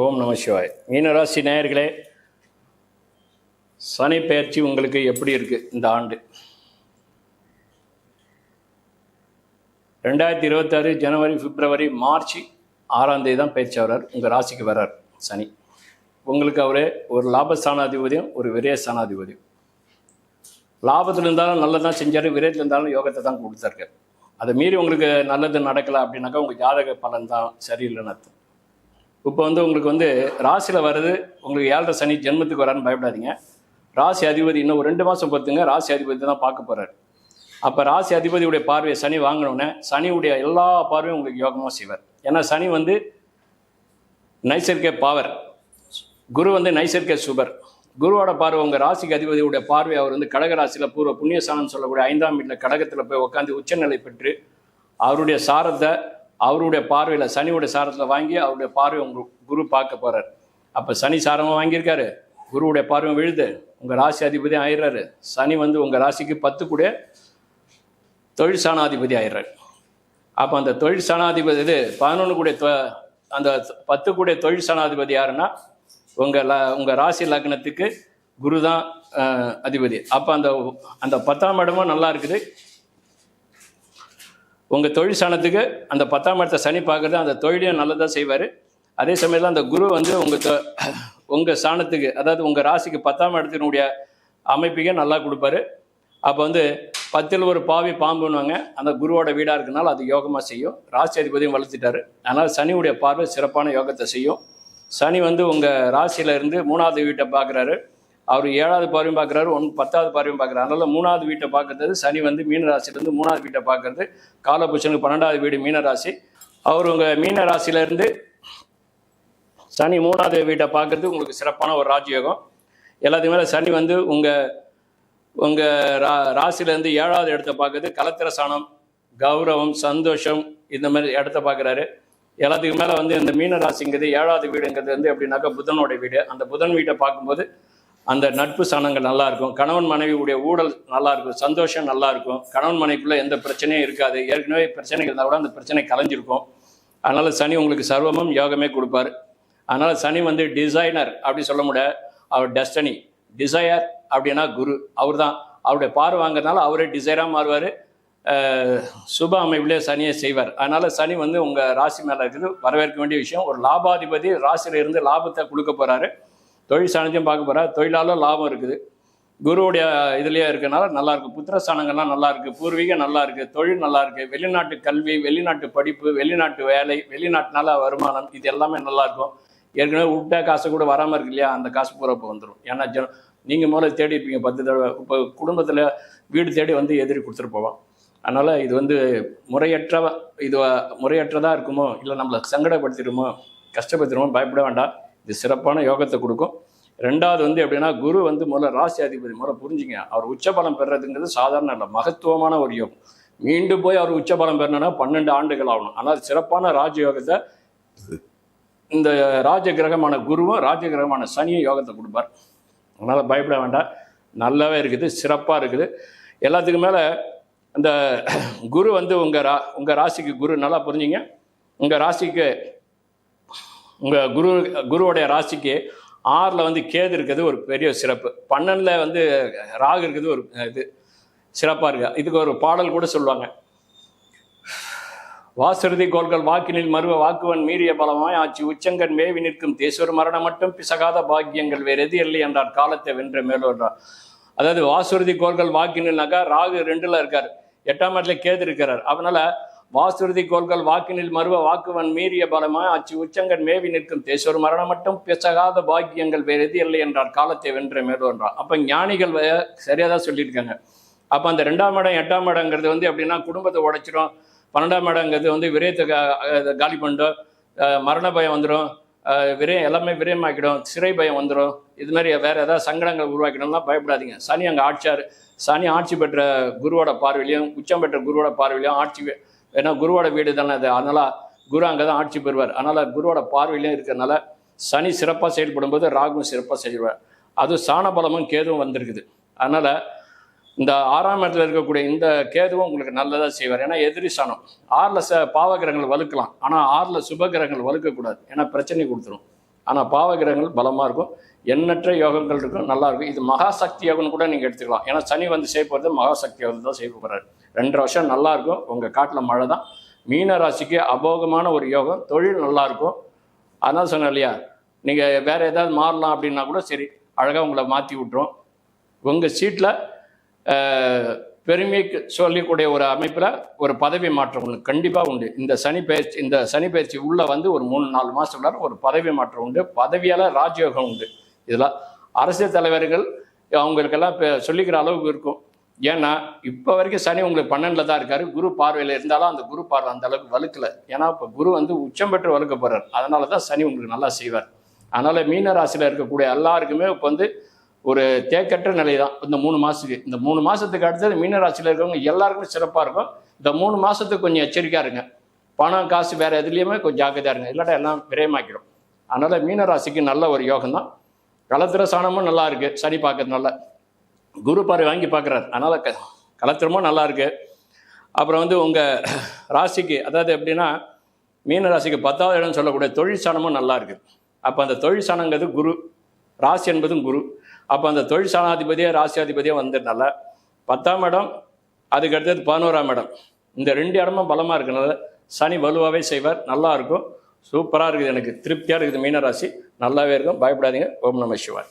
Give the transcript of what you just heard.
ஓம் நம சிவாய். மீனராசி நேயர்களே, சனி பெயர்ச்சி உங்களுக்கு எப்படி இருக்கு இந்த ஆண்டு? 2026 ஜனவரி, பிப்ரவரி, மார்ச் 6ஆம் தேதி தான் பயிற்சி ஆகிறார். உங்கள் ராசிக்கு வர்றார் சனி. உங்களுக்கு அவரே ஒரு லாபஸ்தானாதிபதியும் ஒரு விரயஸ்தானாதிபதியும். லாபத்தில் இருந்தாலும் நல்லதான் செஞ்சார், விரயத்தில் இருந்தாலும் யோகத்தை தான் கொடுத்தாரு. அதை மீறி உங்களுக்கு நல்லது நடக்கலை அப்படின்னாக்கா உங்கள் ஜாதக பலன் தான் சரியில்லைன்னு அர்த்தம். இப்போ உங்களுக்கு ராசியில் வர்றது உங்களுக்கு 7.5 சனி ஜென்மத்துக்கு வரான்னு பயப்படாதீங்க. ராசி அதிபதி இன்னும் ஒரு 2 மாதம் பொறுத்துங்க, ராசி அதிபதி தான் பார்க்க போகிறார். அப்போ ராசி அதிபதியுடைய பார்வையை சனி வாங்கினோடனே சனியுடைய எல்லா பார்வையும் உங்களுக்கு யோகமாக செய்வார். ஏன்னா சனி நைசர்கிய பாவர், குரு நைசர்கிய சுபர். குருவோட பார்வை உங்கள் ராசிக்கு அதிபதியுடைய பார்வை அவர் கடகராசியில் பூர்வ புண்ணியஸ்தானம் சொல்லக்கூடிய 5ஆம் வீட்டில் கடகத்தில் போய் உட்காந்து உச்சநிலை பெற்று அவருடைய சாரத்தை அவருடைய பார்வையில் சனியோட சாரத்தில் வாங்கி அவருடைய பார்வை உங்கள் குரு பார்க்க போகிறார். அப்போ சனி சாரமாக வாங்கியிருக்காரு, குருவுடைய பார்வை விழுது, உங்கள் ராசி அதிபதி ஆயிடுறாரு. சனி உங்கள் ராசிக்கு 10 கூட தொழில் சாணாதிபதி ஆயிடுறாரு. அப்போ அந்த தொழில் சாணாதிபதி 11 கூட அந்த 10 கூட தொழில் சாணாதிபதி யாருன்னா உங்கள் ராசி லக்னத்துக்கு குரு தான் அதிபதி. அப்போ அந்த 10ஆம் இடமும் நல்லா இருக்குது. உங்கள் தொழில் ஸ்தானத்துக்கு அந்த 10ஆம் இடத்தை சனி பார்க்குறது, அந்த தொழிலையும் நல்லதாக செய்வார். அதே சமயத்தில் அந்த குரு உங்கள் ஸ்தானத்துக்கு, அதாவது உங்கள் ராசிக்கு 10ஆம் இடத்தினுடைய அமைப்புக்கே நல்லா கொடுப்பாரு. அப்போ 10ல் ஒரு பாவி பாம்புன்னுவாங்க, அந்த குருவோட வீடாக இருக்கனால அது யோகமாக செய்யும். ராசி அதிபதியும் வளர்த்துட்டாரு, அதனால் சனியுடைய பார்வை சிறப்பான யோகத்தை செய்யும். சனி உங்கள் ராசியிலேருந்து 3ஆவது வீட்டை பார்க்குறாரு. அவர் 7ஆவது பார்வையும் பார்க்குறாரு, 10ஆவது பார்வையும் பார்க்குறாரு. அதனால் 3ஆவது வீட்டை பார்க்கறது சனி மீன ராசிலேருந்து 3ஆவது வீட்டை பார்க்கறது. காலபுருஷனுக்கு 12ஆவது வீடு மீன ராசி. அவர் உங்கள் மீன ராசியிலேருந்து சனி 3ஆவது வீட்டை பார்க்கறது உங்களுக்கு சிறப்பான ஒரு ராஜயோகம். எல்லாத்துக்கு மேலே சனி உங்கள் ராசியிலேருந்து 7ஆவது இடத்த பார்க்கறது கலத்திர சாணம், கௌரவம், சந்தோஷம், இந்த மாதிரி இடத்த பார்க்குறாரு. எல்லாத்துக்கு மேலே இந்த மீன ராசிங்கிறது 7ஆவது வீடுங்கிறது எப்படின்னாக்கா புதனோட வீடு. அந்த புதன் வீட்டை பார்க்கும்போது அந்த நட்பு சாணங்கள் நல்லா இருக்கும், கணவன் மனைவியுடைய ஊழல் நல்லா இருக்கும், சந்தோஷம் நல்லா இருக்கும், கணவன் மனைவிக்குள்ளே எந்த பிரச்சனையும் இருக்காது. ஏற்கனவே பிரச்சனைகள் இருந்தால் கூட அந்த பிரச்சனை கலைஞ்சிருக்கும். அதனால் சனி உங்களுக்கு சர்வமும் யோகமே கொடுப்பார். அதனால் சனி டிசைனர் அப்படி சொல்ல முடியாது, அவர் டெஸ்டனி. டிசையர் அப்படின்னா குரு, அவர் தான். அவருடைய பார்வை வாங்கிறதுனால அவரே டிசைராக மாறுவார். சுப அமைப்பிலே சனியை செய்வார். அதனால் சனி உங்கள் ராசி மேலே இருக்குது, வரவேற்க வேண்டிய விஷயம். ஒரு லாபாதிபதி ராசியில் இருந்து லாபத்தை கொடுக்க போகிறாரு. தொழில் ஸ்தானத்தையும் பார்க்க போகிறார், தொழிலாளர் லாபம் இருக்குது. குருவுடைய இதுலேயே இருக்கிறனால நல்லாயிருக்கு. புத்திரஸ்தானங்கள்லாம் நல்லா இருக்குது, பூர்வீகம் நல்லா இருக்குது, தொழில் நல்லா இருக்குது, வெளிநாட்டு கல்வி, வெளிநாட்டு படிப்பு, வெளிநாட்டு வேலை, வெளிநாட்டுனால வருமானம், இது எல்லாமே நல்லாயிருக்கும். ஏற்கனவே விட்ட காசு கூட வராமல் இருக்கு இல்லையா, அந்த காசு பூரா இப்போ வந்துடும். ஏன்னா நீங்கள் முதல்ல தேடி இருப்பீங்க 10 தடவை. இப்போ குடும்பத்தில் வீடு தேடி எதிரி கொடுத்துட்டு போவான். அதனால் இது முறையற்றதாக இருக்குமோ, இல்லை நம்மளை சங்கடப்படுத்திடுமோ, கஷ்டப்படுத்திடுமோ, பயப்பட வேண்டாம். இது சிறப்பான யோகத்தை கொடுக்கும். 2வது எப்படின்னா குரு முதல்ல ராசி அதிபதி, முதல்ல புரிஞ்சுங்க. அவர் உச்சபலம் பெறுறதுங்கிறது சாதாரண இல்லை, மகத்துவமான ஒரு யோகம். மீண்டும் போய் அவர் உச்சபலம் பெறணும்னா 12 ஆண்டுகள் ஆகணும். ஆனால் சிறப்பான ராஜயோகத்தை இந்த ராஜ கிரகமான குருவும் ராஜ கிரகமான சனியும் யோகத்தை கொடுப்பார். அதனால் பயப்பட வேண்டாம், நல்லாவே இருக்குது, சிறப்பாக இருக்குது. எல்லாத்துக்கும் மேலே இந்த குரு உங்கள் ராசிக்கு குரு, நல்லா புரிஞ்சுங்க. உங்கள் ராசிக்கு உங்கள் குருவுடைய ராசிக்கு 6ல் கேது இருக்கிறது ஒரு பெரிய சிறப்பு. 12ல் ராகு இருக்குது ஒரு இது சிறப்பாக இருக்கு. இதுக்கு ஒரு பாடல் கூட சொல்லுவாங்க. வாசுருதி கோள்கள் வாக்கினில் மருவ வாக்குவன் மீறிய பலமாய் ஆட்சி உச்சங்கன் மேவி நிற்கும் தேசொரு மரணம் மட்டும் பிசகாத பாக்கியங்கள் வேறு எது இல்லை என்றார் காலத்தை வென்ற மேலோன்றார். அதாவது வாசுருதி கோள்கள் வாக்கினில்னாக்கா ராகு 2ல் இருக்கார், 8ஆம் இடத்துல கேது இருக்கிறார். அதனால வாசுருதி கோள்கள் வாக்கினில் மருவ வாக்குவன் மீறிய பலமாய் ஆட்சி உச்சங்கன் மேவி நிற்கும் தேசொரு மரணம் மட்டும் பிசகாத பாக்கியங்கள் வேறு எது இல்லை என்றார் காலத்தை வென்ற மேலோன்றார். அப்போ ஞானிகள் சரியாக தான் சொல்லியிருக்காங்க. அப்போ அந்த 2ஆம் இடம் 8ஆம் இடங்கிறது எப்படின்னா குடும்பத்தை உடைச்சிடும். 12ஆம் இடங்கிறது விரயத்தை காலி பண்ணிடும், மரண பயம் வந்துடும், விரயம் எல்லாமே விரயமாக்கிடும், சிறை பயம் வந்துடும். இது மாதிரி வேறு ஏதாவது சங்கடங்கள் உருவாக்கிடும்னா பயப்படாதீங்க. சனி அங்கே சனி ஆட்சி பெற்ற குருவோட பார்வையிலையும் உச்சம் பெற்ற குருவோட பார்வையிலையும் ஆட்சி, ஏன்னா குருவோட வீடு தானே அது, அதனால் குரு அங்கே தான் ஆட்சி பெறுவார். அதனால் குருவோட பார்வையிலையும் இருக்கிறதுனால சனி சிறப்பாக செயல்படும் போது ராகுவும் சிறப்பாக செயல்படுவார். அதுவும் சாணபலமும் கேதுவும் வந்திருக்குது. அதனால் இந்த 6ஆம் இடத்துல இருக்கக்கூடிய இந்த கேதுவும் உங்களுக்கு நல்லதாக செய்வார். ஏன்னா எதிரி சாணம். 6ல் பாவகிரகங்கள் வலுக்கலாம், ஆனால் 6ல் சுபகிரகங்கள் வலுக்கக்கூடாது, ஏன்னா பிரச்சனை கொடுத்துரும். ஆனால் பாவகிரகங்கள் பலமாக இருக்கும், எண்ணற்ற யோகங்கள் இருக்கும், நல்லா இருக்கும். இது மகாசக்தி யோகம்னு கூட நீங்கள் எடுத்துக்கலாம். ஏன்னா சனி வந்து செய்ய போகிறது மகாசக்தி யோகம் தான் செய்ய போகிறாரு. 2.5 வருஷம் நல்லா இருக்கும். உங்கள் காட்டில் மழை தான். மீன ராசிக்கு அபோகமான ஒரு யோகம், தொழில் நல்லாயிருக்கும். அதனால் சொன்னேன் இல்லையா, நீங்கள் வேறு ஏதாவது மாறலாம் அப்படின்னா கூட சரி, அழகாக உங்களை மாற்றி விட்டுரும். உங்கள் சீட்டில் பெருமைக்கு சொல்லக்கூடிய ஒரு அமைப்பில் ஒரு பதவி மாற்றம் ஒன்று கண்டிப்பாக உண்டு. இந்த சனி பயிற்சி உள்ளே வந்து ஒரு 3-4 மாதத்துக்குள்ளார ஒரு பதவி மாற்றம் உண்டு. பதவியால் ராஜயோகம் உண்டு. இதெல்லாம் அரசியல் தலைவர்கள் அவங்களுக்கெல்லாம் சொல்லிக்கிற அளவுக்கு இருக்கும். ஏன்னா இப்போ வரைக்கும் சனி உங்களுக்கு 12ல் தான் இருக்காரு. குரு பார்வையில் இருந்தாலும் அந்த குரு பார்வை அந்த அளவுக்கு வலுக்கலை. ஏன்னா இப்போ குரு வந்து உச்சம் பெற்று வலுக்க போகிறார். அதனால தான் சனி உங்களுக்கு நல்லா செய்வார். அதனால் மீன ராசியில் இருக்கக்கூடிய எல்லாருக்குமே இப்போ வந்து ஒரு தேக்கற்ற நிலை தான் இந்த 3 மாதத்துக்கு. இந்த 3 மாதத்துக்கு அடுத்தது மீன ராசியில் இருக்கவங்க எல்லாருக்குமே சிறப்பாக இருக்கும். இந்த 3 மாதத்துக்கு கொஞ்சம் எச்சரிக்கையாக இருங்க. பணம் காசு வேறு எதுலேயுமே கொஞ்சம் ஜாக்கிரதையாக இருங்க, இல்லாட்டா எல்லாம் விரயமாக்கிடும். அதனால் மீன ராசிக்கு நல்ல ஒரு யோகம் தான். களத்திர சாணமும் நல்லா இருக்குது, சனி பார்க்கறதுனால. குரு பார்வை வாங்கி பார்க்குறாரு, அதனால் களத்திரமும் நல்லா இருக்குது. அப்புறம் வந்து உங்கள் ராசிக்கு, அதாவது எப்படின்னா மீன ராசிக்கு 10வது இடம் சொல்லக்கூடிய தொழில் சாணமும் நல்லா இருக்குது. அப்போ அந்த தொழில் சாணங்கிறது குரு, ராசி என்பதும் குரு. அப்போ அந்த தொழில் சாணாதிபதியே ராசியாதிபதியே வந்ததுனால 10ஆம் இடம், அதுக்கு அடுத்தது 11ஆம் இடம், இந்த 2 இடமும் பலமாக இருக்கிறனால சனி வலுவாகவே செய்வார். நல்லா இருக்கும், சூப்பராக இருக்குது, எனக்கு திருப்தியாக இருக்குது. மீனராசி நல்லாவே இருக்கும், பயப்படாதீங்க. ஓம் நம சிவாய்.